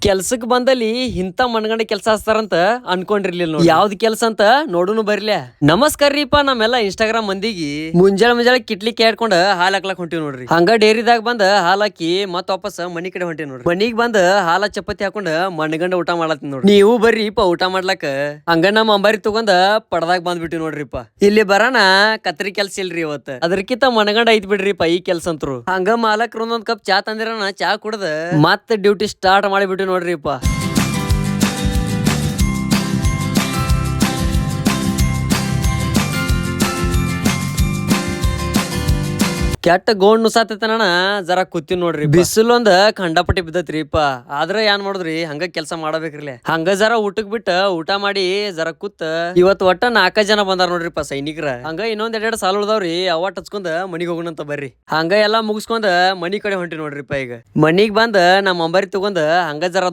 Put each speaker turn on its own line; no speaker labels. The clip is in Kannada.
ಕೆಲ್ಸಕ್ ಬಂದಲ್ಲಿ ಇಂತ ಮನ್ಗಂಡ ಕೆಲ್ಸ ಹಚ್ತಾರಂತ ಅನ್ಕೊಂಡಿರ್ಲಿಲ್ಲ ಯಾವ್ದ್ ಕೆಲ್ಸ ಅಂತ ನೋಡುನು ಬರ್ಲ್ಯಾ. ನಮಸ್ಕಾರ ರೀಪಾ ನಮ್ಮೆಲ್ಲಾ ಇನ್ಸ್ಟಾಗ್ರಾಮ್ ಮಂದಿಗೆ. ಮುಂಜಾನೆ ಕಿಟ್ಲಿ ಕೇಳ್ಕೊಂಡ್ ಹಾಲ್ ಹಾಕ್ಲಾಕ್ ಹೊಂಟಿವ್ ನೋಡ್ರಿ. ಹಂಗ ಡೇರಿದಾಗ ಬಂದ್ ಹಾಲ್ ಹಾಕಿ ಮತ್ ವಾಪಸ್ ಮನಿ ಕಡೆ ಹೊಂಟಿವ್ ನೋಡ್ರಿ. ಮನಿಗ್ ಬಂದ್ ಹಾಲ ಚಪಾತಿ ಹಾಕೊಂಡ್ ಮಣ್ಗಂಡ ಊಟ ಮಾಡತ್ತೀನಿ ನೋಡ್ರಿ. ನೀವು ಬರ್ರಿಪ್ಪ ಊಟ ಮಾಡ್ಲಾಕ. ಹಂಗ ನಮ್ಮ ಅಂಬಾರಿ ತಗೊಂಡ್ ಪಡದಾಗ ಬಂದ್ಬಿಟ್ಟಿವ್ ನೋಡ್ರಿಪ್ಪ. ಇಲ್ಲಿ ಬರಾನ ಕತ್ರಿ ಕೆಲ್ಸ ಇಲ್ರಿ ಇವತ್ತ. ಅದ್ರಕಿಂತ ಮನಗಂಡ ಐತ್ ಬಿಡ್ರಿಪ್ಪ ಈ ಕೆಲ್ಸ ಅಂತರು. ಹಂಗ ಮಾಲಕ್ರ ಒಂದೊಂದ್ ಕಪ್ ಚಾ ತಂದಿರನ ಚಾ ಕುಡ್ದ ಮತ್ ಡ್ಯೂಟಿ ಸ್ಟಾರ್ಟ್ ಮಾಡಿಬಿಟ್ಟು ನೋಡ್ರಿಪ್ಪ. ಕೆಟ್ಟ ಗೋಣ್ ನುಸಾತೈತನ ಜರ ಕೂತಿ ನೋಡ್ರಿ. ಬಿಸಿಲೊಂದ್ ಕಂಡಪಟ್ಟಿ ಬಿದ್ದತ್ರಿಪ್ಪ. ಆದ್ರ ಏನ್ ಮಾಡುದ್ರಿ ಹಂಗ ಕೆಲ್ಸ ಮಾಡಬೇಕ್ರಿಲೆ. ಹಂಗ ಜರ ಊಟಕ್ ಬಿಟ್ಟ ಊಟ ಮಾಡಿ ಜರ ಕೂತ್ ಇವತ್ ಒಟ್ಟ 4 ಜನ ಬಂದಾರ ನೋಡ್ರಿಪ್ಪ ಸೈನಿಕರ. ಹಂಗ ಇನ್ನೊಂದ್ 2 ಸಾಲ ಉಳ್ದಾವ್ರಿ. ಅವ ಹಚ್ಕೊಂಡ್ ಮನಿಗ್ ಹೋಗೋಣಂತ ಬರ್ರಿ. ಹಂಗ ಎಲ್ಲಾ ಮುಗಿಸ್ಕೊಂಡ್ ಮನಿ ಕಡೆ ಹೊಂಟಿ ನೋಡ್ರಿಪ್ಪ. ಈಗ ಮನಿಗ್ ಬಂದ್ ನಮ್ಮ ಅಂಬಾರಿ ತಗೊಂಡ್ ಹಂಗ ಜರ